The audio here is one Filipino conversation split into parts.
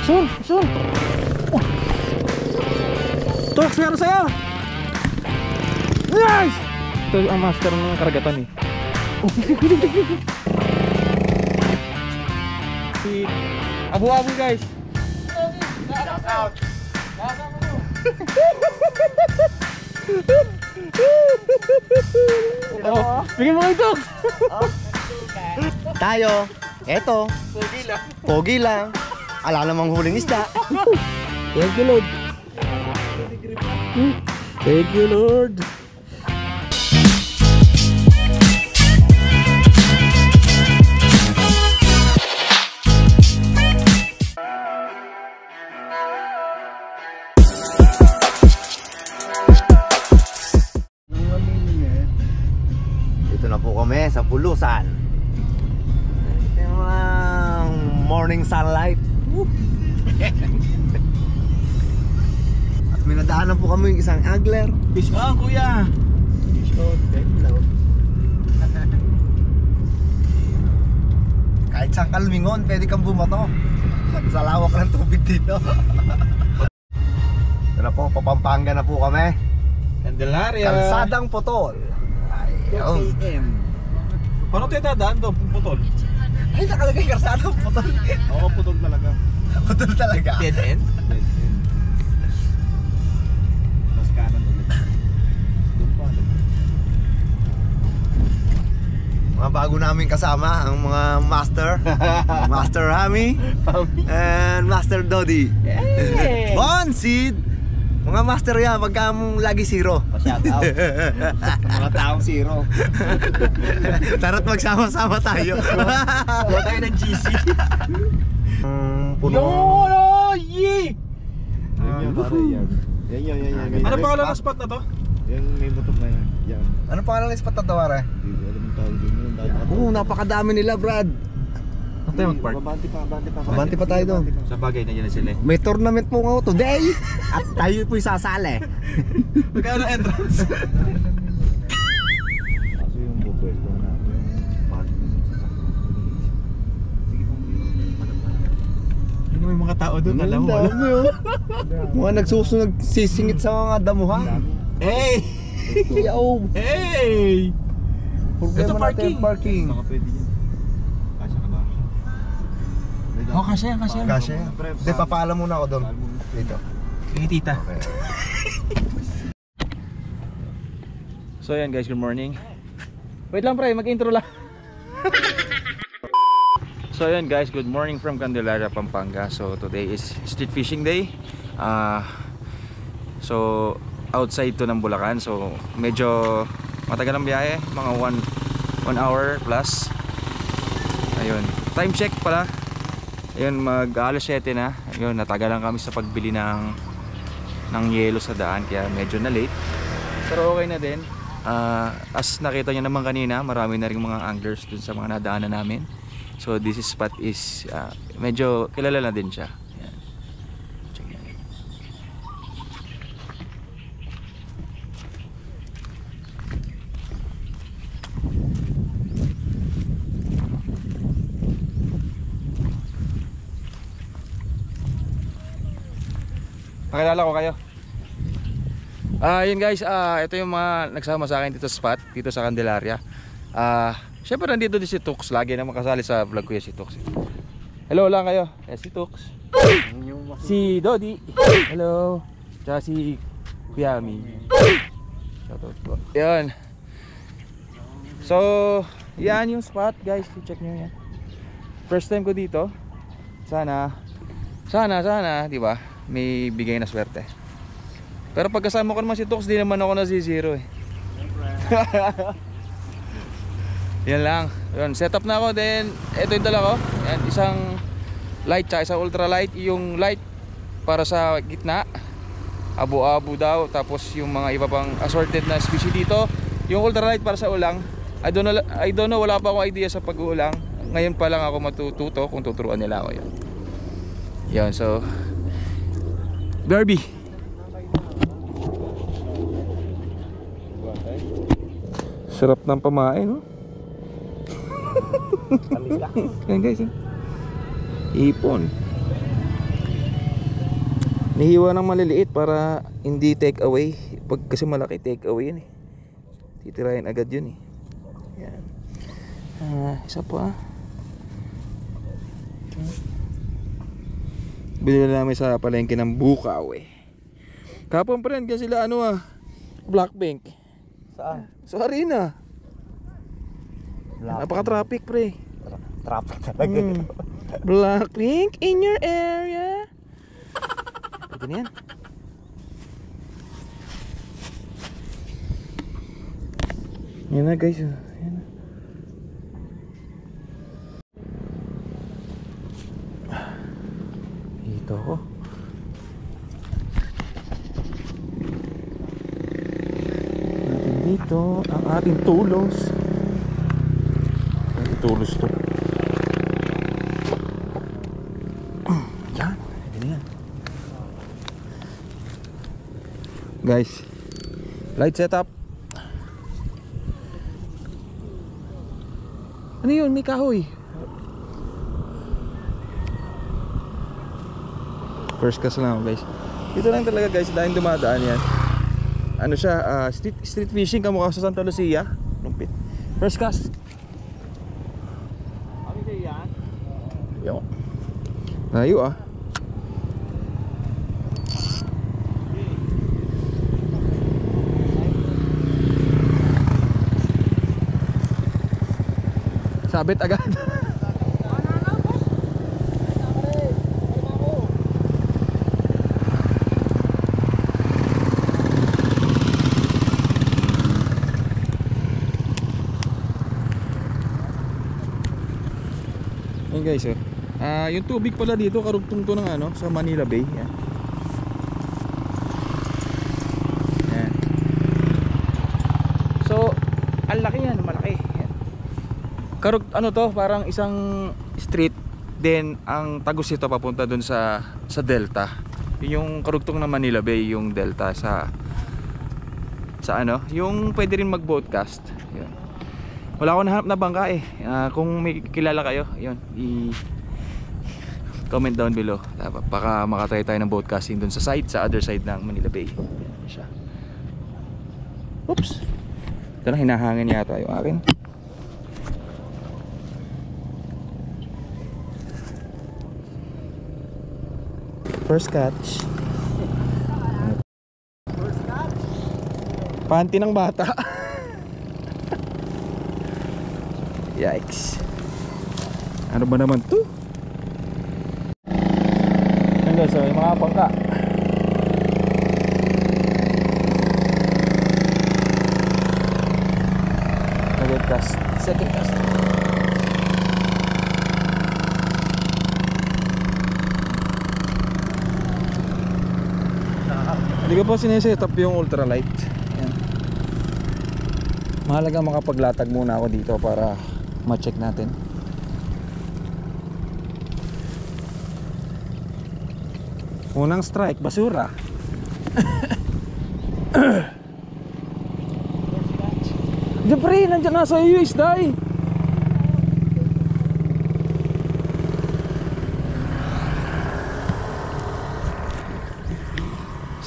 Asun, asun. Oh. Tox, meron sa'yo. Nice! Ito ang master ng karagatan eh. Oh, si Abu-Abu guys. Out. Oh, bigyan mo kayo Tox. Tayo, eto. Pogi lang. Ala namang huling isda. Thank you Lord. Thank you Lord. Dito na po kami sa Bulusan. Ito yung mga morning sunlight. At may nadaanan po kami yung isang angler. Fish on kuya. Fish on, hello. Kahit saan kalmingon, pwede kang bumato. Sa lawak ng tubig dito. Ito na po, Papampanga na po kami. Candelaria. Kalsadang Putol. Ayun. Paano tayo dadaan doon? Putol? Ay, nakalagay kalsadang Putol. Oo, putol talaga. Putol talaga. Dead end? Dead end. Mas kanan ulit. Doon pa. Mga bago namin kasama, ang mga master. Master Rami and Master Dodi. Hey! Bonsid! Mga master yan, magka lagi zero. Pa-shout out. Mga taong zero. Tara't magsama-sama tayo. Wala tayo ng GC. Puno. No! Yee! Yan pare, yan. Yan. Ano pangalan ng spot na to? Yan may motor na yan. Yan. Ano pangalan ng spot na tawara? Hindi ko alam yung tawag din yun. Oo, napakadami nila, Brad. Saan tayo mag-park? Abanti pa. Abanti pa tayo doon. Sa bagay na na sila. May tournament po nga today. At tayo po'y sasali. Magkano entrance? Kaso yung bupwesto na yung parking sa sakto. Sige pa. Ano may mga tao doon? Alam mo. Mga nagsusunod sisingit sa mga damuhan. Hey! Yo! Hey! Problema Ito natin parking. Baka pwede yan. Kasya ka ba? Oh, kasya. Kasi, hindi, papaalam muna ako doon. Dito. Hey, tita. Okay. So yan guys, good morning. Wait lang pre, mag-intro lang. So yan guys, good morning from Candelaria, Pampanga. So today is street fishing day. So outside to ng Bulacan. So medyo matagal ang biyahe, mga 1 hour plus. Ayun, time check pala. Ayun, mag alas 7 na. Ayun, natagalan kami sa pagbili ng yelo sa daan, kaya medyo na late. Pero okay na din. As nakita nyo naman kanina, marami na rin mga anglers dun sa mga nadaanan namin. So this spot is medyo kilala na din siya. Ayan. Check natin. Pakilala ko kayo. Yun guys, ito yung mga nagsama sa akin dito sa spot, dito sa Candelaria. Syempre nandito din si Tux, lagi na makasali sa vlog ko yan si Tux. Hello lang kayo, si Tux. Si Dodi. Hello. Tsaka si Kuyami. Shoutout po. Yan. So, yan yung spot guys, check nyo yan. First time ko dito. Sana, di ba? May bigay na swerte. Pero pagkasama ko naman si Tux, di naman ako nasisiro eh. Yan lang. Yun, set up na ako. Then, ito yung dala ko. Yan, isang light tsaka isang ultralight. Yung light para sa gitna, abu-abu daw. Tapos yung mga iba pang assorted na species dito. Yung ultralight para sa ulang. I don't know, wala pa akong idea sa pag-uulang. Ngayon pa lang ako matututo kung tuturuan nila ako yun. Yan, so Barbie. Sarap ng pamain, no? Yan guys, Ipon. Nihiwa ng maliliit para hindi take away. Pag kasi malaki take away yun eh. Titirahin agad yun eh. Yan. Isa pa. Binili namin sa palengke ng Bukaw eh. Kapon pa rin kasi sila Blackpink. Saan? Sa arena. Napaka-traffic pre. Traffic talaga. Blackpink in your area. Ito na yan. Yan na guys. Yan na. Dito ako. Natin dito ang ating tulos. Ay, tulos to. Yan. Ito na yan. Guys, light setup. Ano yun? May kahoy. First class lang guys. Dito lang talaga guys, dahil dumadaan yan. Ano siya, street fishing kamukha sa Santa Lucia. Lumpit. First class. Ano siya yan? Yo. Layo ah. Sabit agad. Ayan guys yung tubig pala dito karugtong to ng sa Manila Bay. Yan. Yan. So ang laki yan, malaki. Yan. To parang isang street, then ang tagos ito papunta dun sa delta. Yun yung karugtong ng Manila Bay, yung delta sa yung pwede rin mag-broadcast. Yun. Wala akong nahanap na bangka eh. Kung may kilala kayo, yun, comment down below. Baka makatry tayo ng broadcasting dun sa other side ng Manila Bay. Yan siya. Oops. Ito na, hinahangin yata yung akin. First catch. Panty ng bata. Yikes. Ano ba naman to? Yan guys, yung mga bangka. Second cast. Second cast. Hindi ko pa sineset up yung ultralight. Yan. Mahalaga makapaglatag muna ako dito para ma-check natin. Unang strike, basura. Diyan pre, nandiyan na sa iyo isda eh.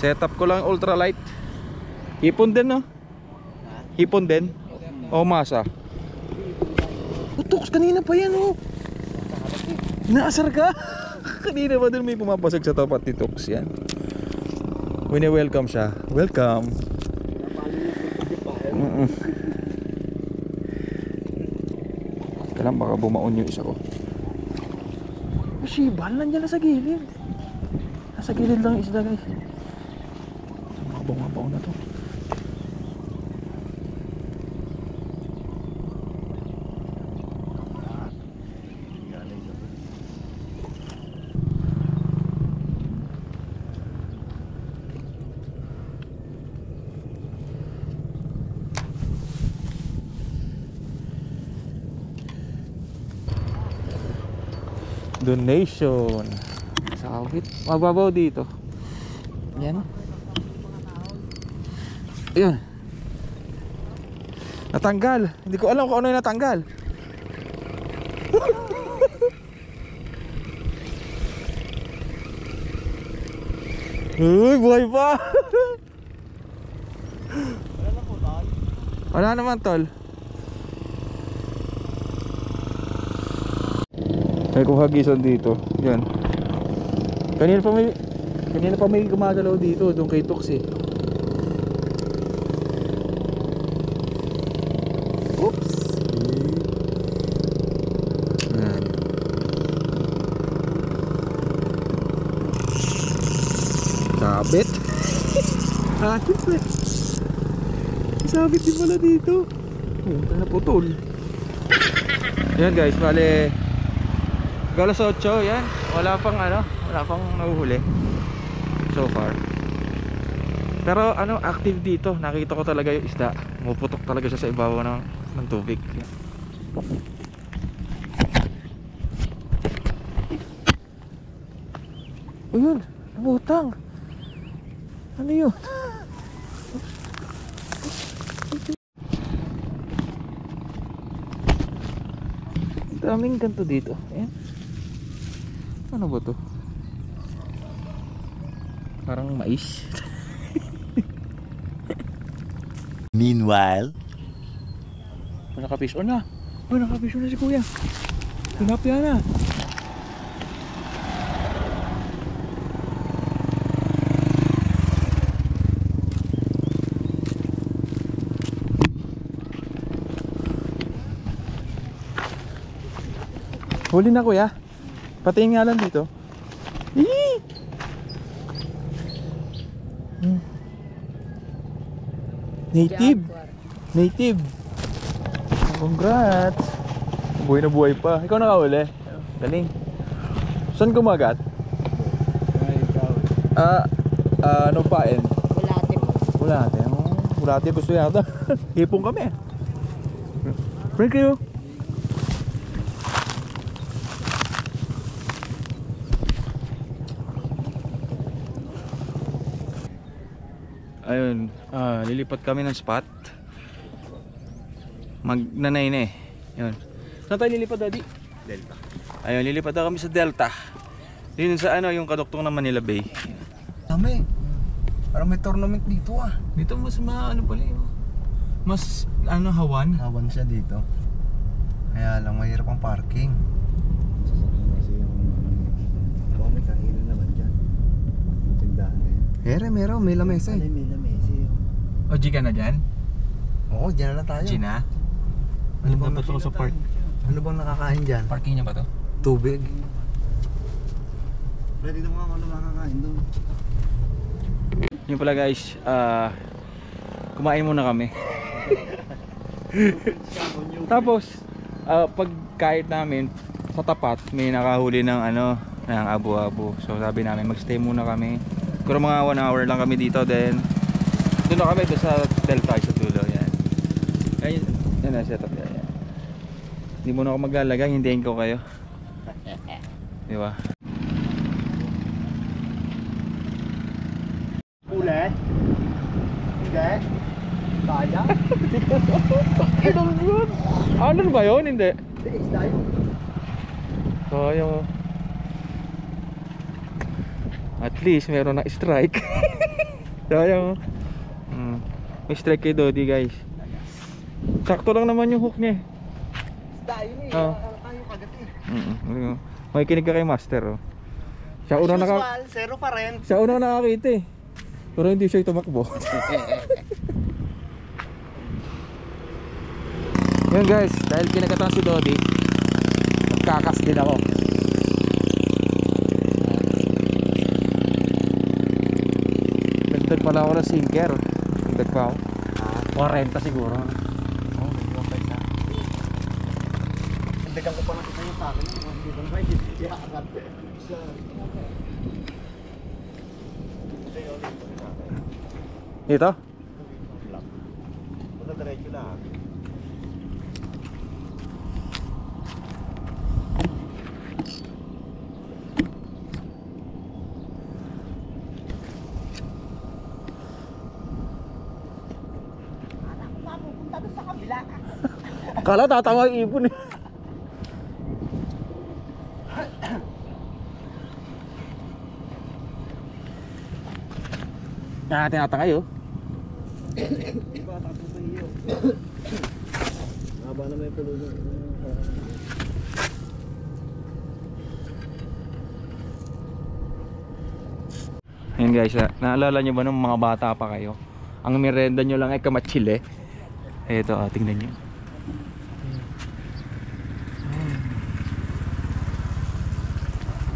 Setup ko lang ultralight. Hipon din no? Hipon din? O masa? Utoks, kanina pa yan oh. Naasar ka? Kanina pa din may pumapasag sa tapat ni Toks yan. Wini-welcome siya. Welcome. Teka lang, baka bumaon yung isa ko. Shibal, nandiyan na sa gilid. Nasa gilid lang yung isda guys. Mabaw na to. Donation. Sawit. Mababaw dito. Yan. Ayun. Natanggal. Hindi ko alam kung ano yung natanggal. Uy, buhay pa. Wala naman tol. May kuhagisan dito. Yan. Kanina pa may gumagalaw dito doon kay Tox eh. Oops. Yan. Sabit. Sabit din pala dito. Punta na putol. Yan guys, bale galas 8, yan. Wala pang nahuhuli so far. Pero active dito. Nakita ko talaga yung isda. Muputok talaga siya sa ibabaw ng tubig. Ayun, nabutang. Ano yun? Daming ganito dito. Ayan. Ano ba to? Parang mais. Meanwhile, Nakafish on na. Nakafish on na si kuya. Tilapia na. Huli na kuya. Patingin nga lang dito. Eee! Native. Native. Congrats. Buhay na buhay pa. Ikaw nakahuli. Galing. Saan kumagat? Anong pain? Bulate po. Bulate. Bulate gusto yata. Hipong kami. Thank you. Ayun, lilipat kami ng spot. Magnanay na eh. Ayun. Saan tayo lilipat, Daddy? Delta. Ayun, lilipat na kami sa Delta. Yun sa yung kaduktong ng Manila Bay. Dami. Parang may tournament dito ah. Dito mas pala yun. Mas hawan. Hawan siya dito. Kaya lang mahirap ang parking. Sasakyan kasi yung may kainan naman dyan. Yung tindahan na yan. Meron, may lamesa eh. May lamesa yun. O, G ka na dyan? Oo, dyan na lang tayo. G na? Ano bang dapat ako sa park? Ano bang nakakain dyan? Parking niya ba to? Tubig. Pwede dito mga ano makakain doon. Yun pala guys, kumain muna kami. Tapos, pag kahit namin sa tapat may nakahuli ng ng abo-abo. So sabi namin magstay muna kami. Siguro mga 1 hour lang kami dito, then doon na kami sa Delta sa dulo. Yan. Yan na setup yan. Hindi muna ako maglalagay, hindihin ko kayo. Di ba? Ulit? Hindi? Kaya? Ano ba yun? Hindi. Hindi, isda yun. Sayang. At least meron na strike. Sayang. May strike kay Dodi guys. Sakto lang naman yung hook niya. Isda yun eh. Oo. Tayo kagat eh. May kinig ka kay Master. Siya unang Usual, zero pa rin. Siya unang nakakita eh. Pero hindi siya tumakbo. Yun guys, dahil kinagatan si Dodi, nagkakas din ako. Nagdag pala ako ng sinker. Nagdag pa ako 40 siguro. Oo, may ilang paisa. Nagdagan ko pa nakita yung sa akin. Hindi ko naman hindi akat. Ito? Basta diretso lang. Kala tatawa yung ibon eh. Tinatangay oh. Iba, tapos sa iyo. Haba na may pulo doon. Ayun guys, naalala nyo ba nung mga bata pa kayo? Ang merenda nyo lang ay kamatsile. Eto, tingnan nyo.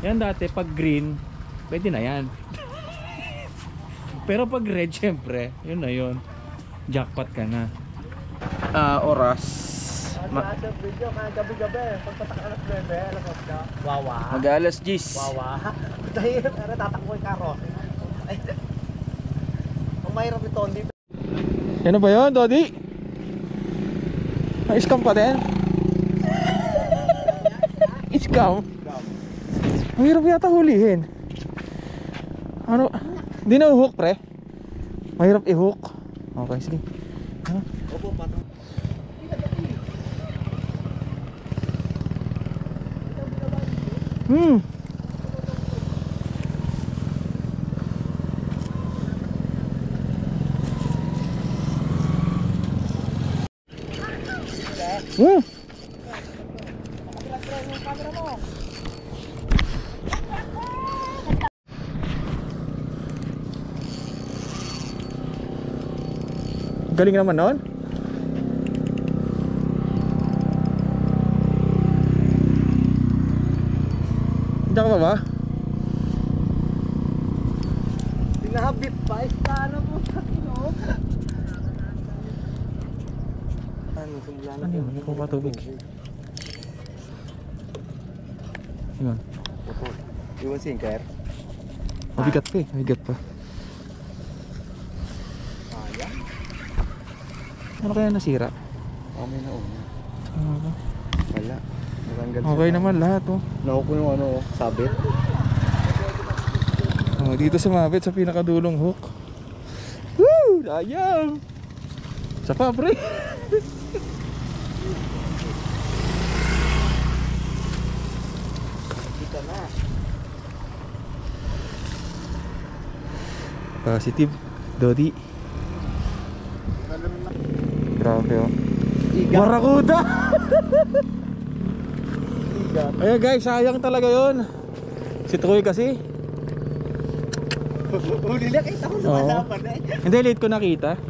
Yan dati, pag green, pwede na yan. Pero pag red, syempre, yun na yun. Jackpot ka na. Oras. Sa video, gabi-gabi. Pagpatak alas 9, alas 8. Wawa. Mag-alas 10. Wawa. Dahil, tatakbo yung karo. Ang mahirap ito, hindi. Ano ba yun, Dodi? May scam pa din? Scam? Mahirap yata hulihin. Ano? Hindi na uhook, pre? Mahirap i-hook. Okay, sige. Opo, pato. Galing naman nun. Hindi ka pa ba? Pinahabit pa, sana po sa kinog. Ano, simula na Ano yun? Hindi ko pa tubig. Yun. Opo. Iwan sinker. Mabigat pa eh. Mabigat pa. Sayang. Ano kaya nasira? Kami na una. Ano ba? Wala. Natanggal Okay naman lahat oh. Nakuha ko yung ano, sabit. Oh, dito sumabit sa pinakadulong hook. Woo! Sayang! Sa pa, pre! Dito na. Positive, Dodi. Grabe oh. Barakuda! Ayun guys, sayang talaga yon. Si Troy kasi. Huli lang, kita ko lumalaban eh. Hindi, late ko nakita.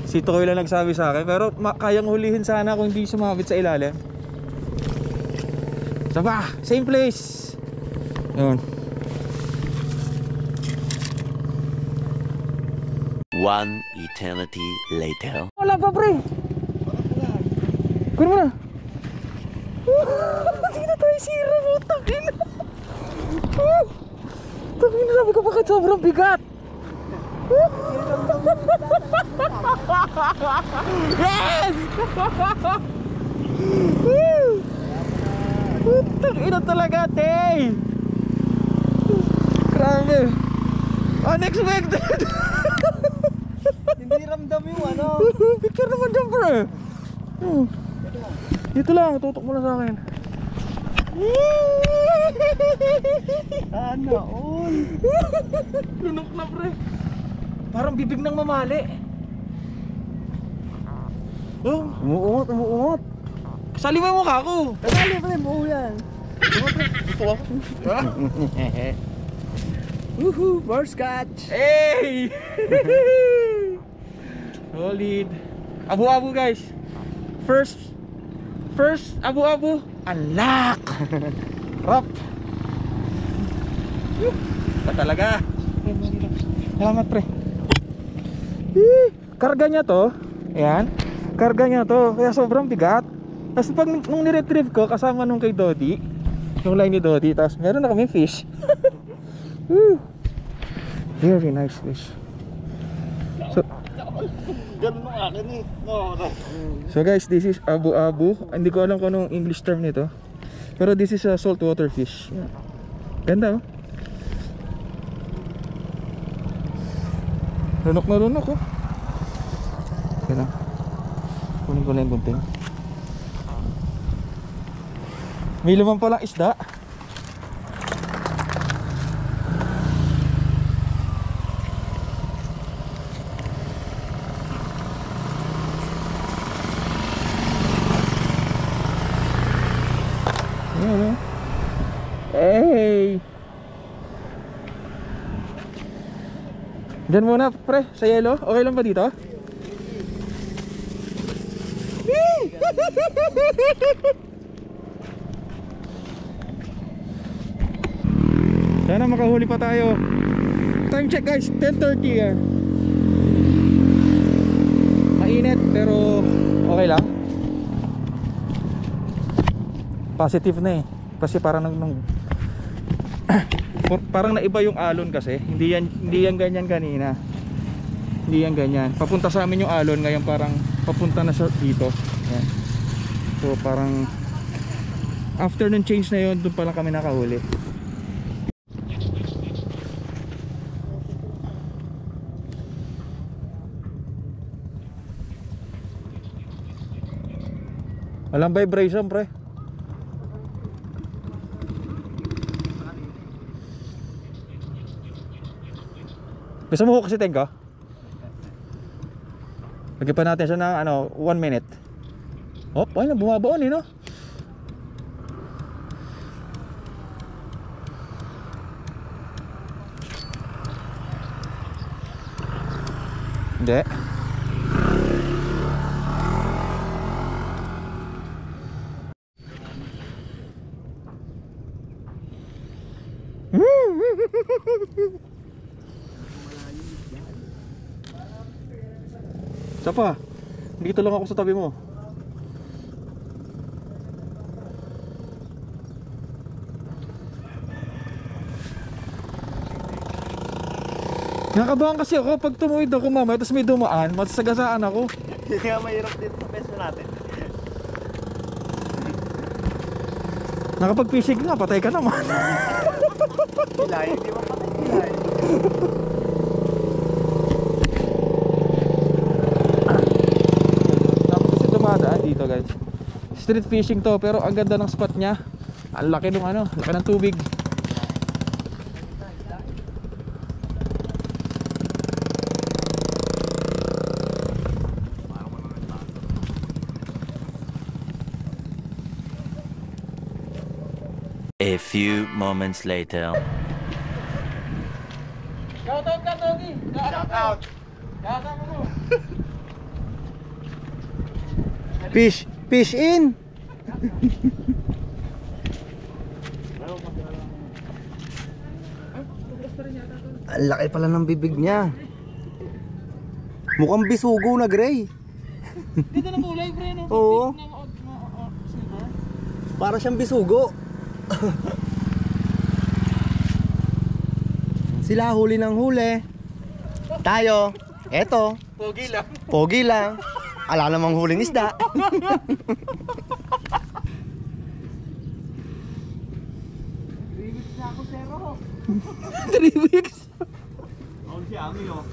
Si Troy lang nagsabi sa akin. Pero kayang hulihin sana kung hindi sumabit sa ilalim. Saba, same place. Yun. One eternity later. Wala pa, pre. Kunin mo na. Sige na tayo, sira mo. Takin. Takin na, sabi ko bakit sobrang bigat. Yes! Putang ina talaga, te. Grabe. Unexpected. Hindi ramdam yung ano. Picture naman dyan, bro. Dito lang, tutok mo na sa akin. Sana all. Lunok na, pre. Parang bibig ng mamali. Oh, Umuungot, umuungot. kasali mo yung mukha ko. Kasali pala mo yan. Gusto ako. Woohoo, first catch. Hey! Solid. Abu-abu, guys. First abu-abu. Unlock. Rap. Ba talaga? Salamat, pre. Karga niya to. Ayan. Karga niya to. Kaya sobrang bigat. Tapos pag nung niretrieve ko kasama nung kay Dodi, yung line ni Dodi, tapos meron na kami fish. Very nice fish. Ganun ang akin eh. So guys, this is abu-abu. Hindi ko alam kung anong English term nito. Pero this is a saltwater fish. Ganda oh. Lunok na lunok oh. Kaya lang. Kunin ko na yung gunting. May laman palang isda. Hey! Diyan muna pre, sa yellow. Okay lang ba dito? Sana makahuli pa tayo. Time check guys, 10:30 ah. Mainit pero okay lang. Positive na eh. Kasi parang parang naiba yung alon kasi. Hindi yan ganyan kanina. Hindi yan ganyan. Papunta sa amin yung alon, ngayon parang papunta na sa dito. Yan. So parang after nung change na yun, doon pa lang kami nakahuli. Walang vibration pre. Gusto mo kasi tenga? Lagyan pa natin siya ng 1 minute. Hop, ay na bumabaon eh no. Hindi. Isa pa. Dito lang ako sa tabi mo. Nakabahan kasi ako pag tumuwid ako mamaya tapos may dumaan, masasagasaan ako. Hindi nga mahirap dito sa peso natin. Nakapag-fishing nga, patay ka naman. Pilay, hindi mo patay pilay. Dapat kasi dumadaan dito guys. Street fishing to pero ang ganda ng spot niya. Ang laki ng laki ng tubig. A few moments later. Shout out ka, Togi. Shout out. Shout out mo. Fish in. Ang laki pala ng bibig niya. Mukhang bisugo na gray. Dito na kulay, pre, no? Oo. Para siyang bisugo. Sila huli ng huli. Tayo, eto. Pogi lang. Pogi lang. Ala namang huling isda. 3 weeks. Huli si Ami oh.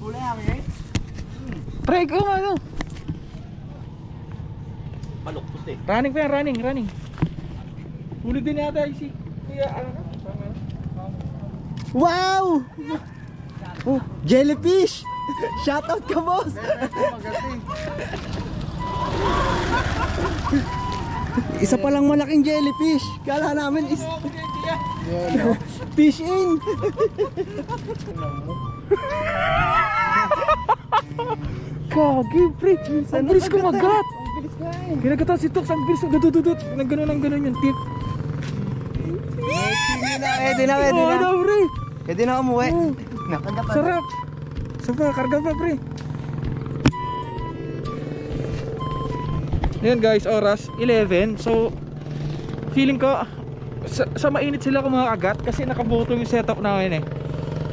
Huli Ami. Pre, ikaw nga Palukpot eh. Running pa yan, running. Huli din yata si Kuya, Wow! Oh, jellyfish! Shout out ka, boss! Isa palang malaking jellyfish. Kala namin is fish in. Kagi, pre. Ang bilis kumagat. Kinagatan si Tox, ang bilis. Dudududut. Nagganon yung tip. Pwede na. Pre. Pwede na umuwi. Sarap. Sarap, karga pa, pre. Ngayon guys, oras 11. So feeling ko sa mainit sila kumakagat kasi nakabuto yung setup namin eh.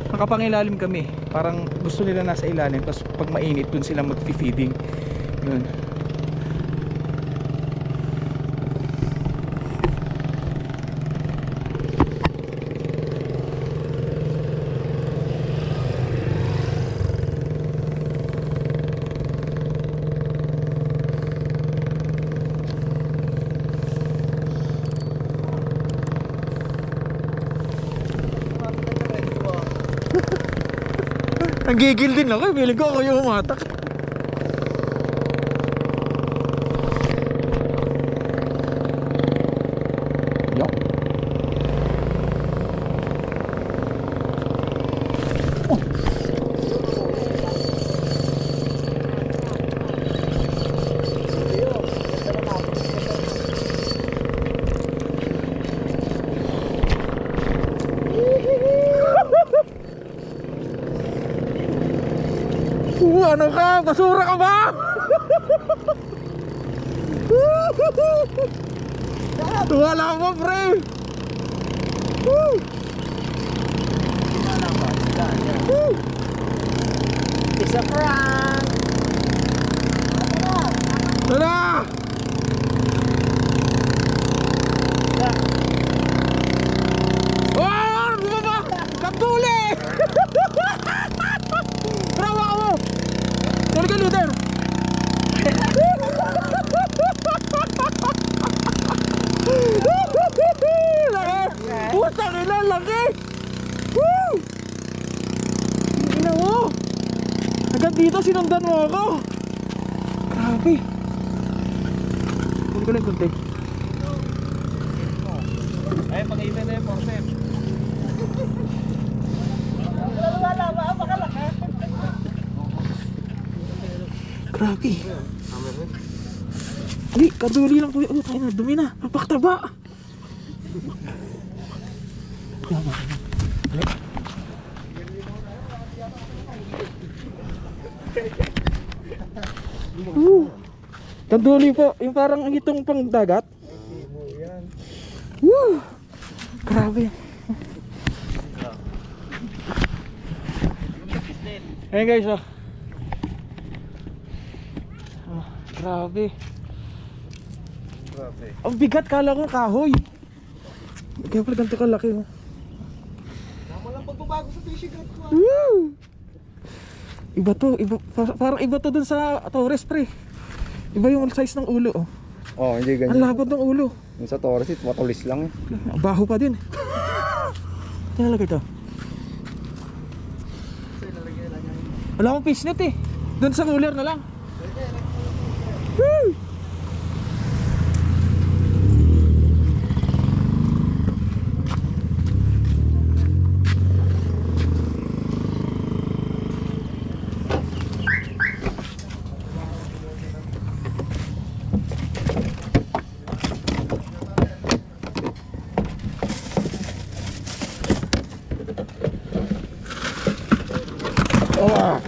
Nakapangilalim kami. Parang gusto nila nasa ilalim, tapos pag mainit dun sila mag-feeding. Yun. Nagigil din ako, feeling ko ako yung umatak. Yup. Ano ka? Basura ka ba? Wala mo, pre. It's a prank! Tara! Oh! Bumaba! Kapuli! Rawa mo! Tuloy ka, Luther! Laki! Putang ina, laki! Woo! Ina mo! Agad dito, sinundan mo ako! Grabe! Tuloy ko lang konti. Ay, pag-ibig na yung portep. Grabe! Hindi, kaduli lang po yun. Tayo na, dumi na. Papaktaba! Kaduli po, yung parang itong pang dagat. Woo! Grabe. Ayan guys, oh. Oh, grabe. Ang bigat, kala ko kahoy. Kaya pala ganito kalaki, oh. Walang pagbabago sa fishing rod ko. Woo! Iba to, iba, parang iba to dun sa Torres, pre. Iba yung size ng ulo, oh. Oh, hindi Ang ganyan. labot ng ulo. Yung sa Torres, matulis lang eh. Ang baho pa din. Talaga ito. Wala akong fishnet eh. Doon sa cooler na lang. Woo! Oh.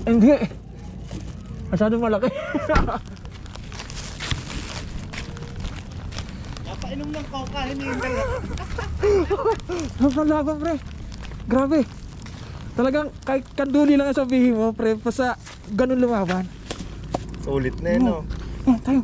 Hindi. Masyadong malaki. Napainom ng coca, hinihintay na. Napalaban, pre. Grabe. Talagang kahit kanduli lang ang sabihin mo, pre, basta ganun lumaban. Sulit na yun, no? Oh, tayo.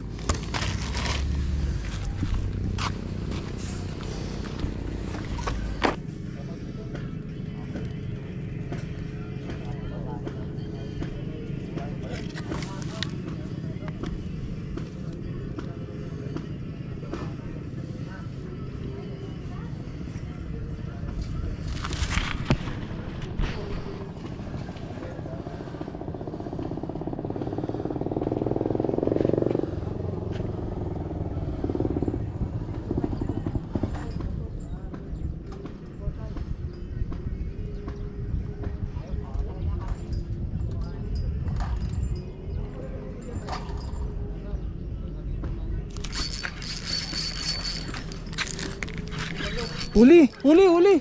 Huli! Huli! Huli!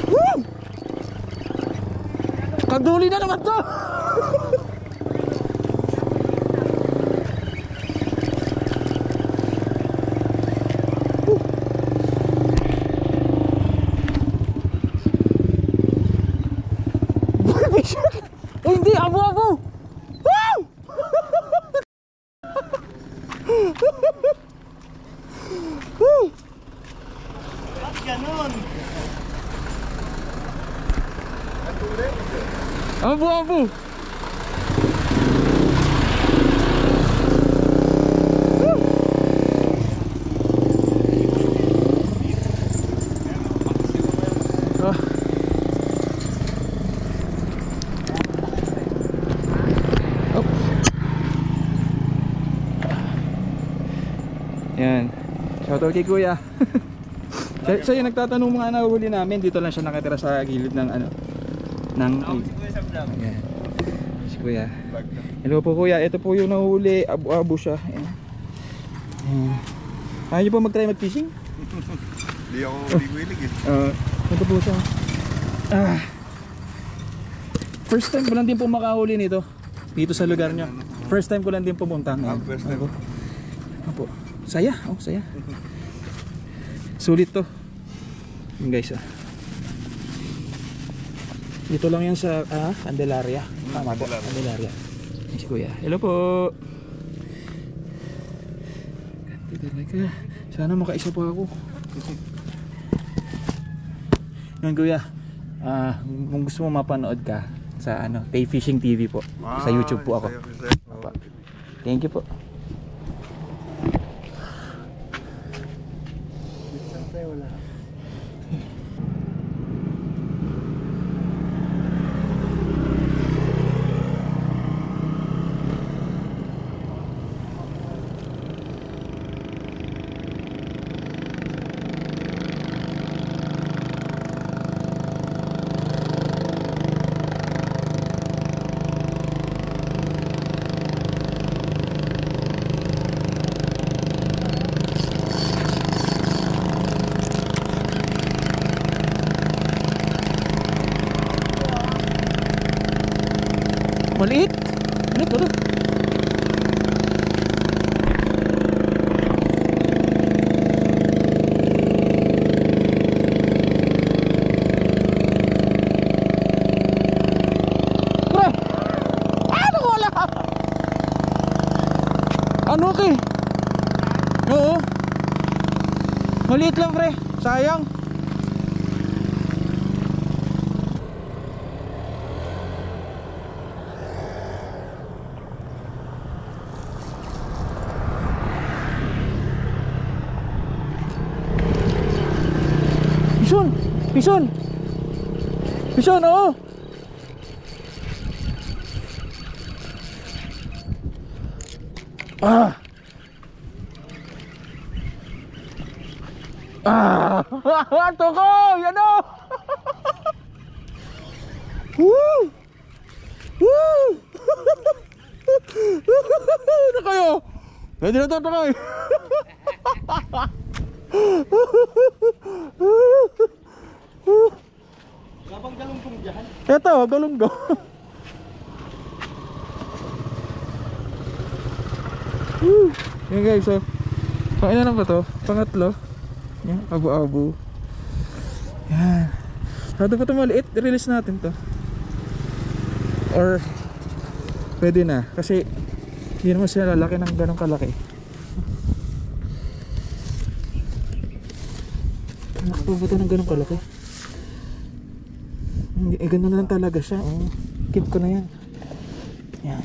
Woo! Kaduli na naman to! Baby shark! Oh, hindi! Abo-abo! Woo! Ba't ganun? Abo-abo! Ah. Oh. Yan. Shoutout kay Kuya. Siya yung nagtatanong mga nahuli namin. Dito lang siya nakatira sa gilid ng ano ng Ayan. Si Kuya. Hello po Kuya. Ito po yung nahuli. Abu-abu siya. Ayan. Ayan. Kaya nyo po mag-try mag-fishing? Hindi ako bigwilig eh. Ito po siya. First time ko lang din po makahuli nito dito sa lugar nyo. First time ko lang din pumunta. First time. Opo. Saya, saya. Sulit to. Yun guys, dito lang yan sa Candelaria. Tama po, Candelaria. Yan si Kuya. Hello po. Ganda talaga. Sana makaisa po ako. Yan Kuya. Kung gusto mo mapanood ka sa Tay Fishing TV po. Sa YouTube po ako. Thank you po. Wala. Maliit. Ano to? Pre! Ano wala? Ano okay? Oo. Maliit lang pre. Sayang. Pison! Pison, oo! Tukoy! Ano? Woo! Woo! Ano kayo? Pwede na ito, tukoy! Gabang galunggong dyan. Ito, galunggong. Yan guys, so pangina na ba to? Pangatlo. Yan, abu-abu. Yan. Sado pa ito maliit, release natin to. Or pwede na, kasi hindi naman sila lalaki ng ganong kalaki. Nakapag ba ito ng ganong kalaki? Hindi, ganda na lang talaga siya. Keep ko na yan. Yan.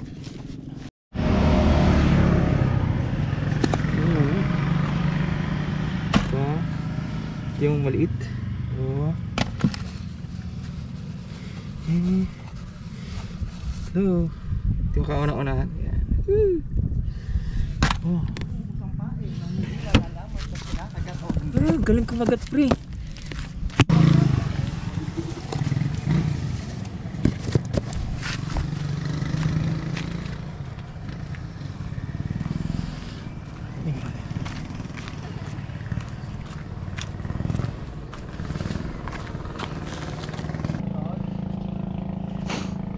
Yung maliit. Hello. Ito yung kauna-unahan. Yan. Galing kumagat pre.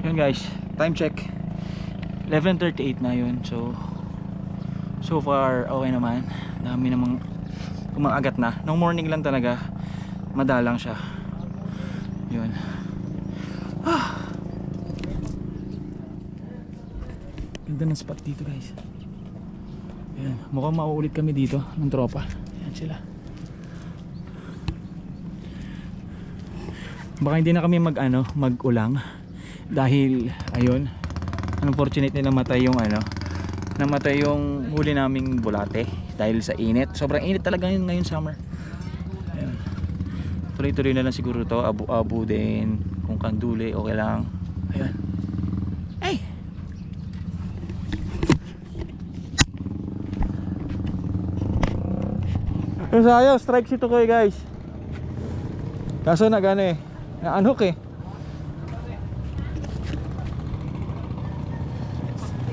Yun guys, time check 11:38 na yun. So far okay naman. Dami namang kumaagat na. Nung morning lang talaga madalang siya. Yun. Ganda ng spot dito guys. Yan. Mukhang mauulit kami dito ng tropa. Yan sila. Baka hindi na kami mag-ulang dahil ayun, unfortunate na namatay yung huli naming bulate dahil sa init. Sobrang init talaga yun ngayon summer. Ayun. Tuloy-tuloy na lang siguro to, abu-abu din, kung kanduli okay lang. Ayun. Ay. Yung sayo, strike si Tukoy guys. Kaso na naanhook eh.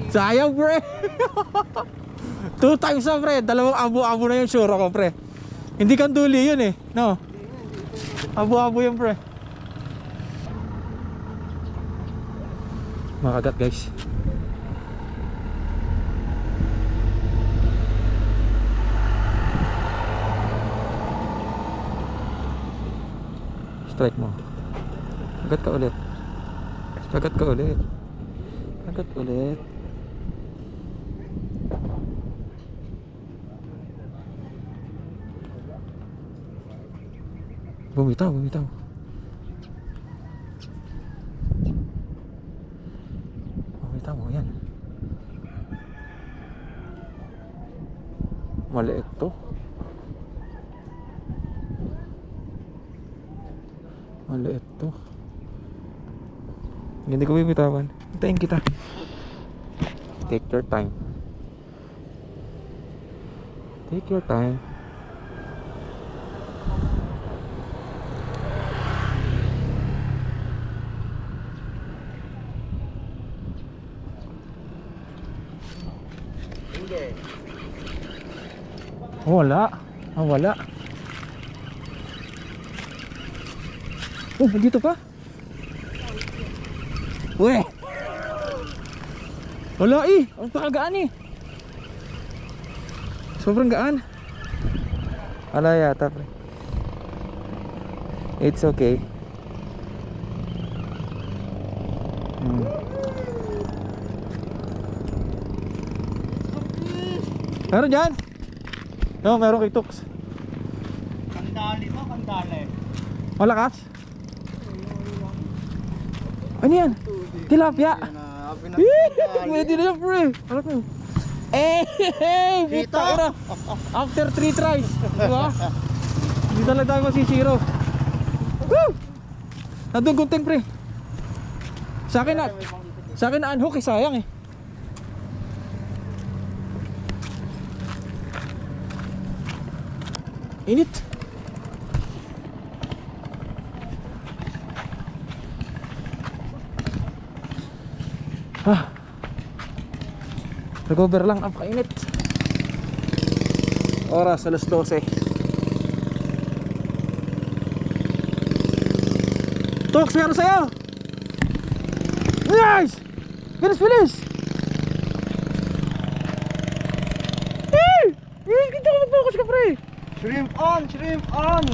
Sayang bre. 2 times na pre, dalawang abo-abo na yun, sure ako pre. Hindi kanduli yun eh, no? Abo-abo yun pre. Makagat guys. Strike mo. Agat ka ulit. Agat ka ulit. Agat ulit. Bumitaw, bumitaw. Bumitaw mo, yan. Maliit to. Maliit to. Hindi ko bibitawan. Hintayin kita. Take your time. Take your time. Oh, wala. Ah, wala. Oh, dito pa. Uy. Wala eh. Ang pakagaan eh. Sobrang gaan. Wala yata pre. It's okay. Meron dyan? No, meron kay Tux. Kandali to, kandali. Malakas? Ano yan? Tilapia. Pwede na yan pre. Alam mo. Puta ka na. After 3 tries. Diba? Hindi talaga tayo masisiro. Woo! Nandun gunting pre. Sa akin na unhook eh, sayang eh. Init. Recover lang, ang kainit. Oras, alas 12. Tox, meron sa'yo. Nice! Bilis, bilis! Kita ko mag-focus ka pre. Shrimp on! Shrimp on!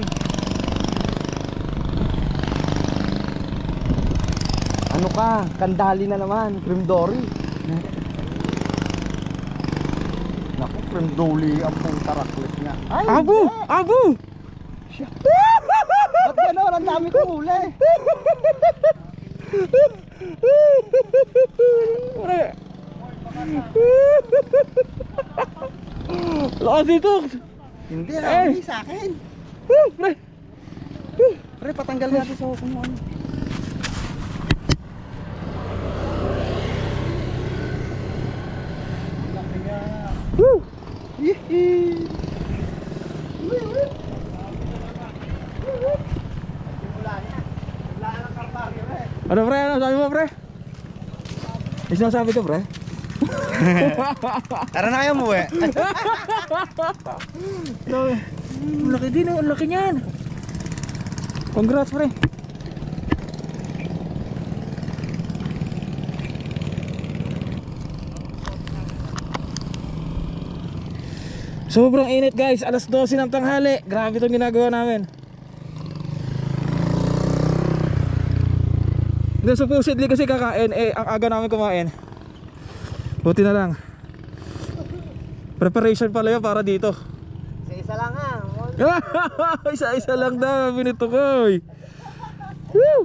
Ano ka? Kandali na naman. Cream dory. Naku, cream dory ang pong taraklet niya. Ay, Abu! Abu! ba't gano'n? Ang dami kong huli. Lakas dito! Hindi, Eh. hindi sa akin. Pre! Pre, patanggal natin sa hukong mo. Woo! Hihi! Ano pre? Ano sabi mo pre? May sinasabi ko pre? Tara na kayo mo eh. Ang laki din, ang laki niyan. Congrats pre. Sobrang init guys, alas 12 ng tanghali. Grabe itong ginagawa namin. Hindi, supposedly kasi kakain, ang aga namin kumain. Buti na lang. Preparation pala yun para dito. Isa lang ha. Isa-isa lang daw, binito ko. Woo!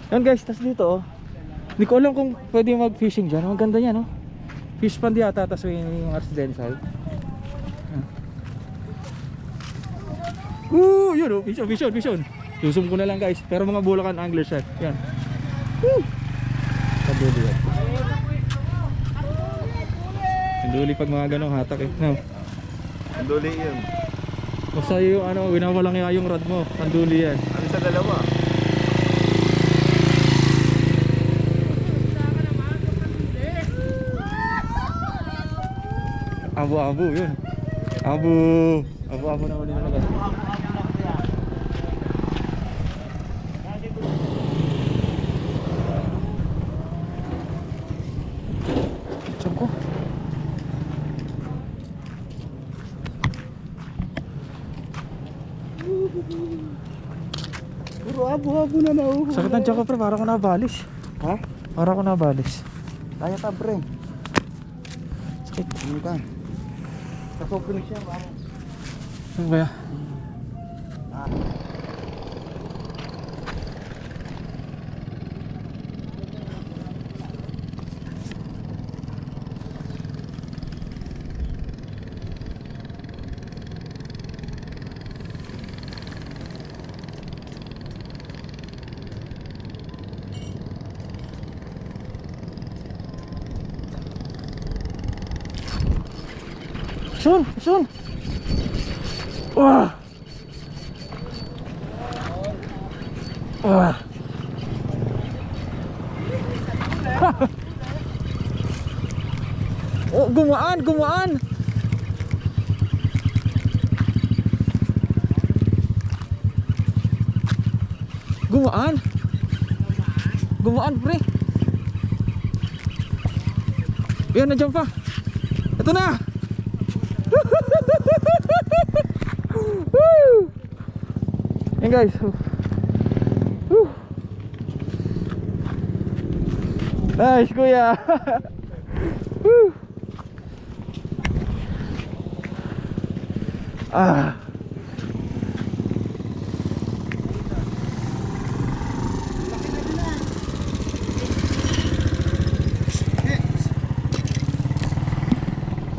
Yan guys, tas dito oh. Hindi ko alam kung pwede mag fishing dyan. Ang ganda niya no. Fish pond yata, tas may yung residential. Yun oh, vision. Susum ko na lang guys. Pero mga Bulacan angler siya. Yan. Woo! Kaduli yan. Kaduli pag mga ganong hatak eh. No. Anduli yun. Basta yung ano, winawalang yung rod mo. Kaduli yan. Ano sa dalawa? Abo-abo yun. Abo. Abo-abo na uli nalagay. Tiyan ko. Puro abo-abo na nauho. Sakit ng tiyan ko pre, para ko nabalis. Ha? Para ko nabalis. Kaya ka, pre. Sakit. Ano ka? Kasokin siya, ba? Ano ba yan? Sun! Wah! Wah! Oh, gumaan! Gumaan, pre! Yan, nandiyan pa! Ito na! Woo! Yan guys. Woo! Nice kuya. Woo! Ah.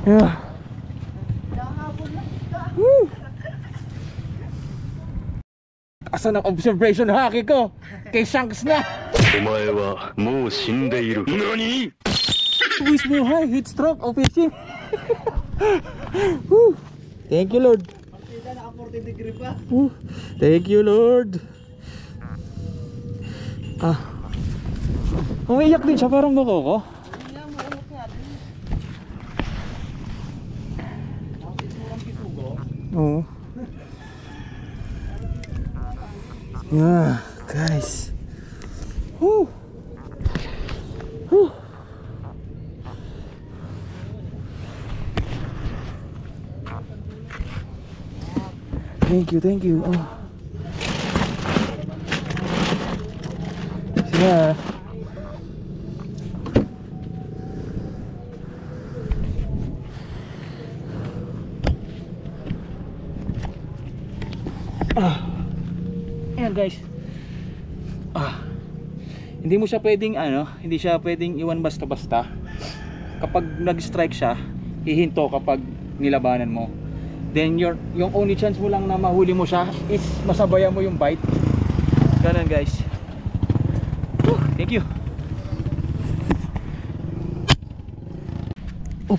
Yeah. Woo! Asan ang observation haki ko? Kay Shanks na. お前はもう死んでいる。何？ Wish mo high, heat stroke, o fishing. Woo! Thank you Lord. Woo! Thank you Lord. Ah. Umiiyak din siya parang makoko. Oo. Yeah, guys. Woo. Woo. Thank you. Oh. Yeah. Ayan guys. Hindi mo siya pwedeng hindi siya pwedeng iwan basta-basta. Kapag nag-strike siya, hihinto kapag nilabanan mo. Then yung only chance mo lang na mahuli mo siya is masabayan mo yung bite. Ganun guys. Woo, thank you. Oh,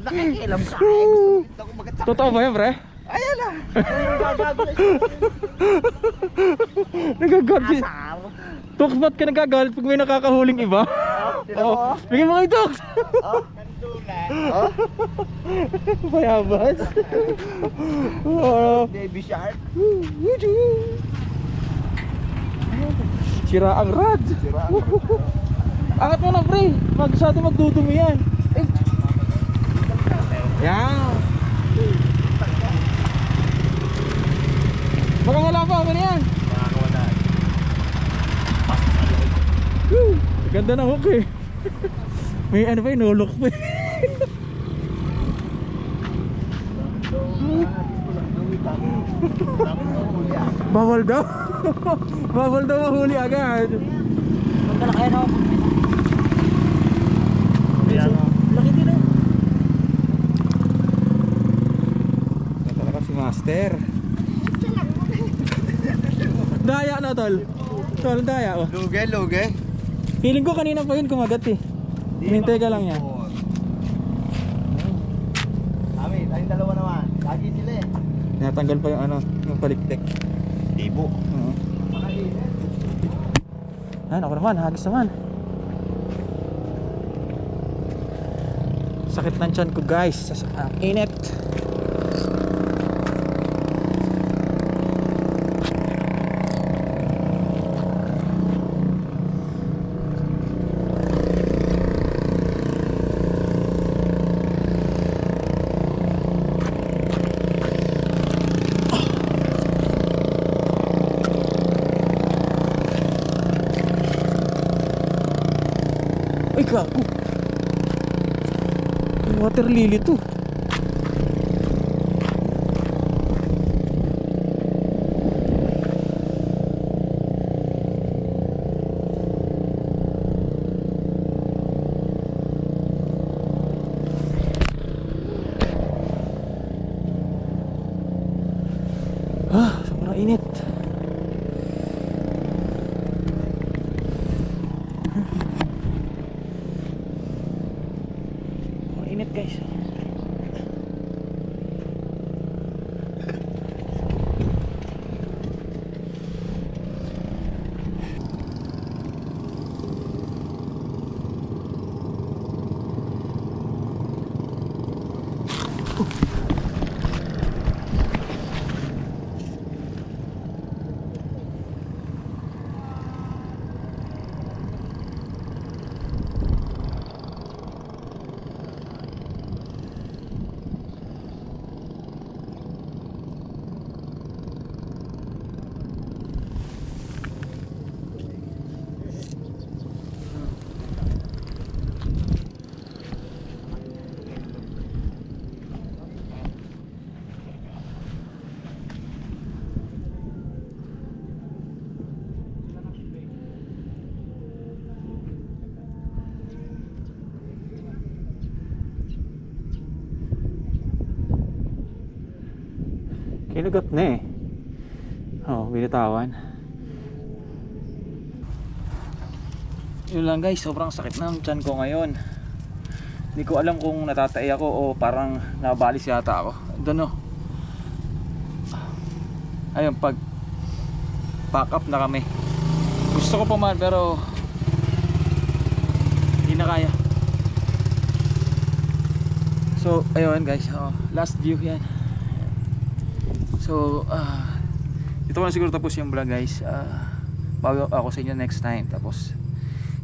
Nakikialam ka. totoo ba yan, pre? Ayan na. Nagagalit. Toks, ba't ka nagagalit pag may nakakahuling iba? Oh, bigyan mo kay Toks. Bayabas. Baby shark. Sira ang rad. Angat mo na, pre. Magsado magdudumi yan. Yan. Baka wala pa, ano yan? Ganda ng hook eh. May ano pa yun, nulok pa eh. Bawal daw. Bawal daw mahuli agad. Magkalaki no? Laki din eh. Talaga si Master. Daya na tol. Tol, daya oh. Luge. Feeling ko kanina pa yun kumagat eh. Hinintay ka lang yan. Amin, tayong dalawa naman. Lagi sila eh. Natanggal pa yung yung palikpik. Ibo. Oo. Yan, ako naman, hagis naman. Sakit ng tiyan ko guys, ang init. Ay, gago. Water lily to. Sobrang init. Init guys. Kinugat na eh. Oh, binitawan. Yun lang guys, sobrang sakit ng tiyan ko ngayon. Hindi ko alam kung natatay ako o parang nabalis yata ako. Don't know. Ayun, pag pack up na kami. Gusto ko pa man pero hindi na kaya. So, ayun guys, last view yan. So, dito ko na siguro tapos yung vlog guys. Bago ako sa inyo next time. Tapos,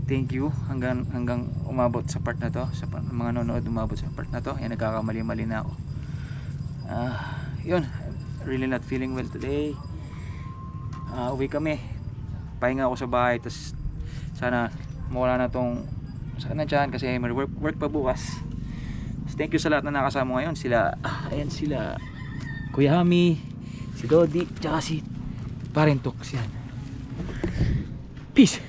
thank you hanggang umabot sa part na to. Sa mga nanonood umabot sa part na to. Yan, nagkakamali-mali na ako. Yun, really not feeling well today. Uwi kami. Pahinga ako sa bahay. Tapos, sana mawala na tong sakit na tiyan kasi may work pa bukas. So, thank you sa lahat na nakasama ngayon. Sila, ayan sila Kuya Hami, si Dodi, tsaka si Parentox yan. Peace!